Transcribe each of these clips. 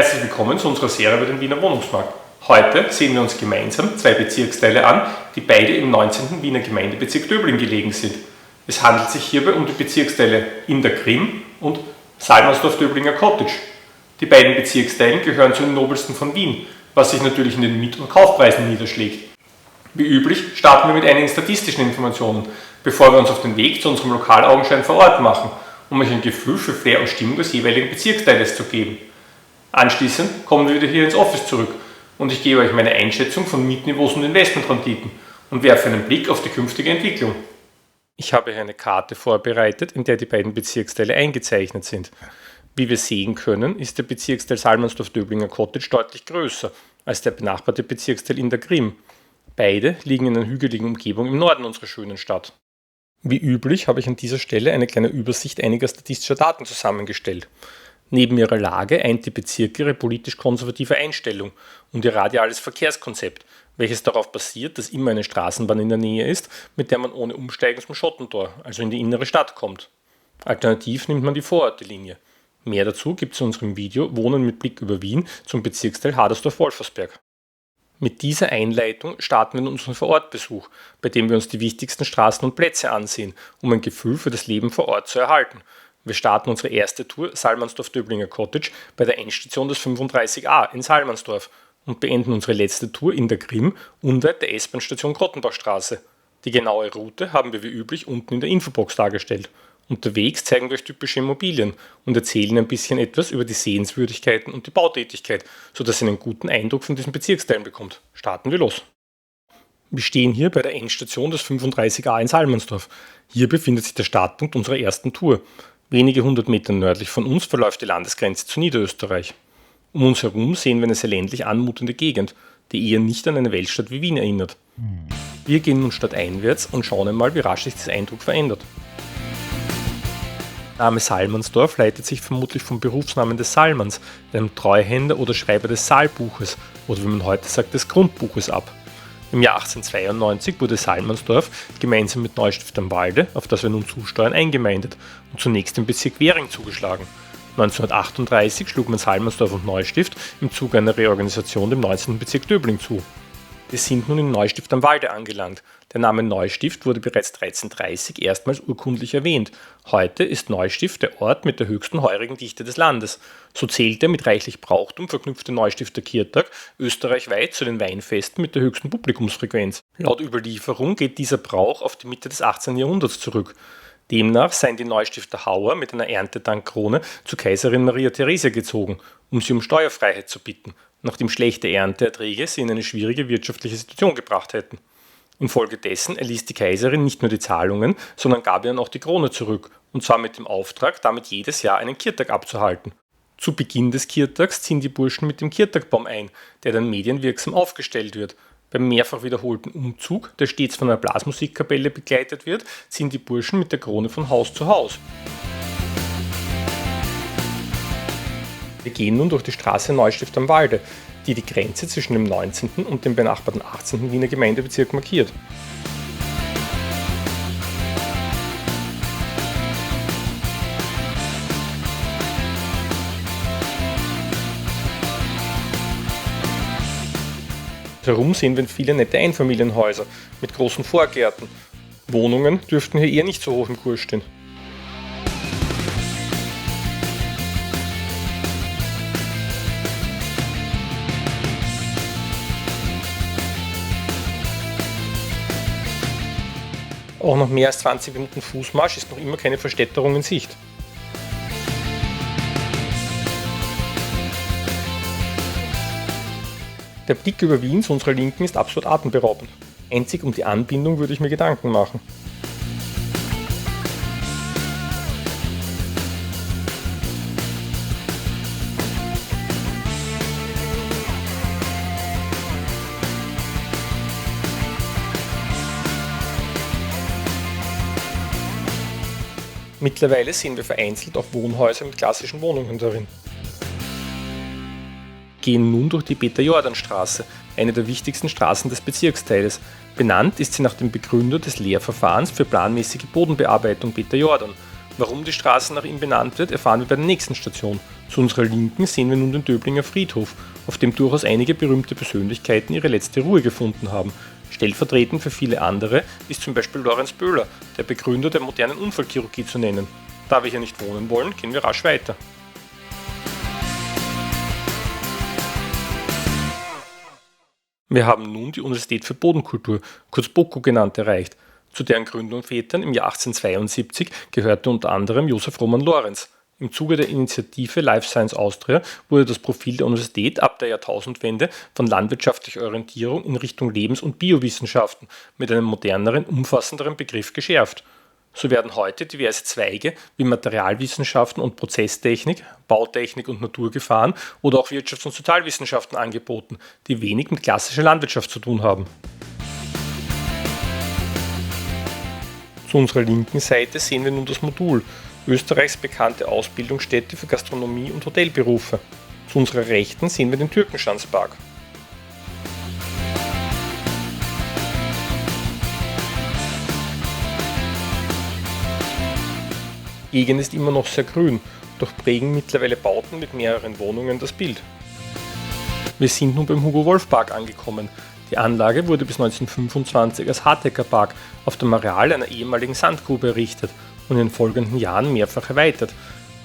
Herzlich willkommen zu unserer Serie über den Wiener Wohnungsmarkt. Heute sehen wir uns gemeinsam zwei Bezirksteile an, die beide im 19. Wiener Gemeindebezirk Döbling gelegen sind. Es handelt sich hierbei um die Bezirksteile Indergrim und Salmansdorf-Döblinger Cottage. Die beiden Bezirksteilen gehören zu den nobelsten von Wien, was sich natürlich in den Miet- und Kaufpreisen niederschlägt. Wie üblich starten wir mit einigen statistischen Informationen, bevor wir uns auf den Weg zu unserem Lokalaugenschein vor Ort machen, um euch ein Gefühl für Flair und Stimmung des jeweiligen Bezirksteiles zu geben. Anschließend kommen wir wieder hier ins Office zurück und ich gebe euch meine Einschätzung von Mietniveaus und Investmentrenditen und werfe einen Blick auf die künftige Entwicklung. Ich habe hier eine Karte vorbereitet, in der die beiden Bezirksteile eingezeichnet sind. Wie wir sehen können, ist der Bezirksteil Salmansdorf-Döblinger Cottage deutlich größer als der benachbarte Bezirksteil Indergrim. Beide liegen in einer hügeligen Umgebung im Norden unserer schönen Stadt. Wie üblich habe ich an dieser Stelle eine kleine Übersicht einiger statistischer Daten zusammengestellt. Neben ihrer Lage eint die Bezirke ihre politisch-konservative Einstellung und ihr radiales Verkehrskonzept, welches darauf basiert, dass immer eine Straßenbahn in der Nähe ist, mit der man ohne Umsteigen zum Schottentor, also in die innere Stadt, kommt. Alternativ nimmt man die Vorortelinie. Mehr dazu gibt es in unserem Video Wohnen mit Blick über Wien zum Bezirksteil Hadersdorf-Wolfersberg. Mit dieser Einleitung starten wir in unseren Vorortbesuch, bei dem wir uns die wichtigsten Straßen und Plätze ansehen, um ein Gefühl für das Leben vor Ort zu erhalten. Wir starten unsere erste Tour Salmansdorf-Döblinger Cottage bei der Endstation des 35a in Salmansdorf und beenden unsere letzte Tour in der Grim unweit der S-Bahn-Station Grottenbachstraße. Die genaue Route haben wir wie üblich unten in der Infobox dargestellt. Unterwegs zeigen wir euch typische Immobilien und erzählen ein bisschen etwas über die Sehenswürdigkeiten und die Bautätigkeit, sodass ihr einen guten Eindruck von diesen Bezirksteilen bekommt. Starten wir los! Wir stehen hier bei der Endstation des 35a in Salmansdorf. Hier befindet sich der Startpunkt unserer ersten Tour. Wenige hundert Meter nördlich von uns verläuft die Landesgrenze zu Niederösterreich. Um uns herum sehen wir eine sehr ländlich anmutende Gegend, die eher nicht an eine Weltstadt wie Wien erinnert. Wir gehen nun stadteinwärts und schauen einmal, wie rasch sich dieser Eindruck verändert. Der Name Salmansdorf leitet sich vermutlich vom Berufsnamen des Salmans, einem Treuhänder oder Schreiber des Saalbuches oder wie man heute sagt, des Grundbuches ab. Im Jahr 1892 wurde Salmansdorf gemeinsam mit Neustift am Walde, auf das wir nun zusteuern, eingemeindet und zunächst dem Bezirk Währing zugeschlagen. 1938 schlug man Salmansdorf und Neustift im Zuge einer Reorganisation dem 19. Bezirk Döbling zu. Wir sind nun in Neustift am Walde angelangt. Der Name Neustift wurde bereits 1330 erstmals urkundlich erwähnt. Heute ist Neustift der Ort mit der höchsten heurigen Dichte des Landes. So zählt der mit reichlich Brauchtum verknüpfte Neustifter Kirtag österreichweit zu den Weinfesten mit der höchsten Publikumsfrequenz. Laut Überlieferung geht dieser Brauch auf die Mitte des 18. Jahrhunderts zurück. Demnach seien die Neustifter Hauer mit einer Erntedankkrone zu Kaiserin Maria Theresia gezogen, um sie um Steuerfreiheit zu bitten, nachdem schlechte Ernteerträge sie in eine schwierige wirtschaftliche Situation gebracht hätten. Infolgedessen erließ die Kaiserin nicht nur die Zahlungen, sondern gab ihnen auch die Krone zurück, und zwar mit dem Auftrag, damit jedes Jahr einen Kirtag abzuhalten. Zu Beginn des Kirtags ziehen die Burschen mit dem Kirtagbaum ein, der dann medienwirksam aufgestellt wird. Beim mehrfach wiederholten Umzug, der stets von einer Blasmusikkapelle begleitet wird, ziehen die Burschen mit der Krone von Haus zu Haus. Wir gehen nun durch die Straße Neustift am Walde, die die Grenze zwischen dem 19. und dem benachbarten 18. Wiener Gemeindebezirk markiert. Herum sehen wir viele nette Einfamilienhäuser mit großen Vorgärten. Wohnungen dürften hier eher nicht so hoch im Kurs stehen. Auch nach mehr als 20 Minuten Fußmarsch ist noch immer keine Verstädterung in Sicht. Der Blick über Wien zu unserer Linken ist absolut atemberaubend. Einzig um die Anbindung würde ich mir Gedanken machen. Mittlerweile sehen wir vereinzelt auch Wohnhäuser mit klassischen Wohnungen darin. Gehen nun durch die Peter-Jordan-Straße, eine der wichtigsten Straßen des Bezirksteiles. Benannt ist sie nach dem Begründer des Lehrverfahrens für planmäßige Bodenbearbeitung Peter Jordan Warum die Straße nach ihm benannt wird, erfahren wir bei der nächsten Station. Zu unserer Linken sehen wir nun den Döblinger Friedhof, auf dem durchaus einige berühmte Persönlichkeiten ihre letzte Ruhe gefunden haben. Stellvertretend für viele andere ist zum Beispiel Lorenz Böhler, der Begründer der modernen Unfallchirurgie, zu nennen. Da wir hier nicht wohnen wollen, gehen wir rasch weiter. Wir haben nun die Universität für Bodenkultur, kurz BOKU genannt, erreicht. Zu deren Gründungsvätern im Jahr 1872 gehörte unter anderem Josef Roman Lorenz. Im Zuge der Initiative Life Science Austria wurde das Profil der Universität ab der Jahrtausendwende von landwirtschaftlicher Orientierung in Richtung Lebens- und Biowissenschaften mit einem moderneren, umfassenderen Begriff geschärft. So werden heute diverse Zweige wie Materialwissenschaften und Prozesstechnik, Bautechnik und Naturgefahren oder auch Wirtschafts- und Sozialwissenschaften angeboten, die wenig mit klassischer Landwirtschaft zu tun haben. Zu unserer linken Seite sehen wir nun das Modul, Österreichs bekannte Ausbildungsstätte für Gastronomie und Hotelberufe. Zu unserer Rechten sehen wir den Türkenschanzpark. Egen ist immer noch sehr grün, doch prägen mittlerweile Bauten mit mehreren Wohnungen das Bild. Wir sind nun beim Hugo-Wolf-Park angekommen. Die Anlage wurde bis 1925 als Harddecker-Park auf dem Areal einer ehemaligen Sandgrube errichtet und in den folgenden Jahren mehrfach erweitert.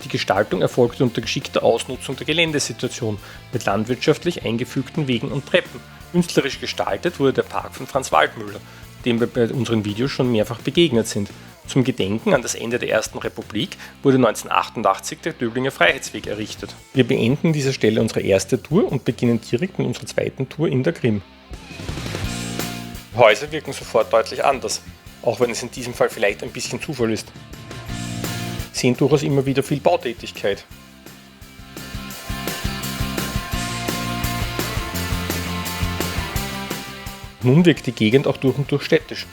Die Gestaltung erfolgte unter geschickter Ausnutzung der Geländesituation mit landwirtschaftlich eingefügten Wegen und Treppen. Künstlerisch gestaltet wurde der Park von Franz Waldmüller, dem wir bei unseren Videos schon mehrfach begegnet sind. Zum Gedenken an das Ende der Ersten Republik wurde 1988 der Döblinger Freiheitsweg errichtet. Wir beenden an dieser Stelle unsere erste Tour und beginnen direkt mit unserer zweiten Tour in der Krim. Die Häuser wirken sofort deutlich anders, auch wenn es in diesem Fall vielleicht ein bisschen Zufall ist. Wir sehen durchaus immer wieder viel Bautätigkeit. Nun wirkt die Gegend auch durch und durch städtisch.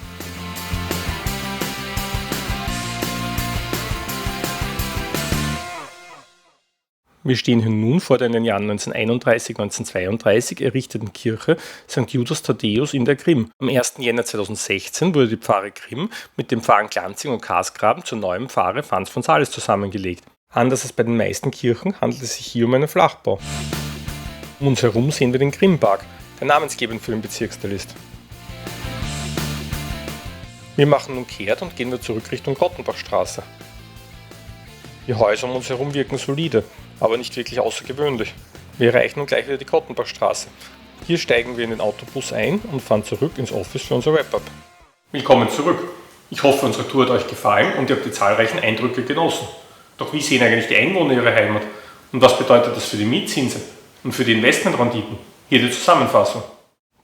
Wir stehen hier nun vor der in den Jahren 1931-1932 errichteten Kirche St. Judas Thaddäus in der Krim. Am 1. Jänner 2016 wurde die Pfarre Krim mit den Pfarren Glanzing und Karsgraben zur neuen Pfarre Franz von Sales zusammengelegt. Anders als bei den meisten Kirchen handelt es sich hier um einen Flachbau. Um uns herum sehen wir den Krimpark, der namensgebend für den Bezirksteil ist. Wir machen nun kehrt und gehen wir zurück Richtung Kottenbachstraße. Die Häuser um uns herum wirken solide, aber nicht wirklich außergewöhnlich. Wir erreichen nun gleich wieder die Kottenbachstraße. Hier steigen wir in den Autobus ein und fahren zurück ins Office für unser Wrap-Up. Willkommen zurück. Ich hoffe, unsere Tour hat euch gefallen und ihr habt die zahlreichen Eindrücke genossen. Doch wie sehen eigentlich die Einwohner ihrer Heimat? Und was bedeutet das für die Mietzinse und für die Investmentrenditen? Hier die Zusammenfassung.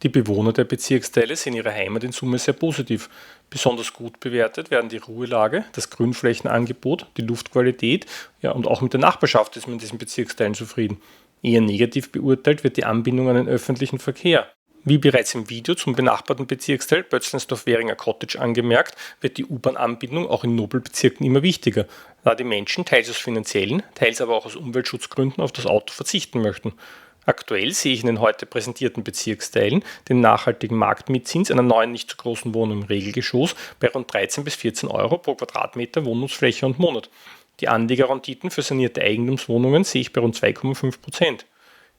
Die Bewohner der Bezirksteile sehen ihre Heimat in Summe sehr positiv. Besonders gut bewertet werden die Ruhelage, das Grünflächenangebot, die Luftqualität, und auch mit der Nachbarschaft ist man in diesen Bezirksteilen zufrieden. Eher negativ beurteilt wird die Anbindung an den öffentlichen Verkehr. Wie bereits im Video zum benachbarten Bezirksteil Bötzleinsdorf-Währinger Cottage angemerkt, wird die U-Bahn-Anbindung auch in Nobelbezirken immer wichtiger, da die Menschen teils aus finanziellen, teils aber auch aus Umweltschutzgründen auf das Auto verzichten möchten. Aktuell sehe ich in den heute präsentierten Bezirksteilen den nachhaltigen Marktmietzins einer neuen nicht zu großen Wohnung im Regelgeschoss bei rund 13 bis 14 Euro pro Quadratmeter Wohnungsfläche und Monat. Die Anlegerrenditen für sanierte Eigentumswohnungen sehe ich bei rund 2,5%.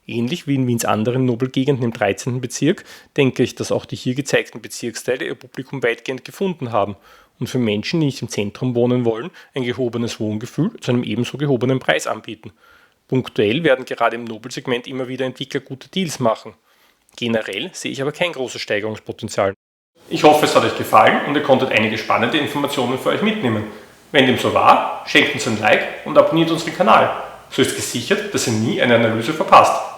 Ähnlich wie in Wiens anderen Nobelgegenden im 13. Bezirk denke ich, dass auch die hier gezeigten Bezirksteile ihr Publikum weitgehend gefunden haben und für Menschen, die nicht im Zentrum wohnen wollen, ein gehobenes Wohngefühl zu einem ebenso gehobenen Preis anbieten. Punktuell werden gerade im Nobelsegment immer wieder Entwickler gute Deals machen. Generell sehe ich aber kein großes Steigerungspotenzial. Ich hoffe, es hat euch gefallen und ihr konntet einige spannende Informationen für euch mitnehmen. Wenn dem so war, schenkt uns ein Like und abonniert unseren Kanal. So ist gesichert, dass ihr nie eine Analyse verpasst.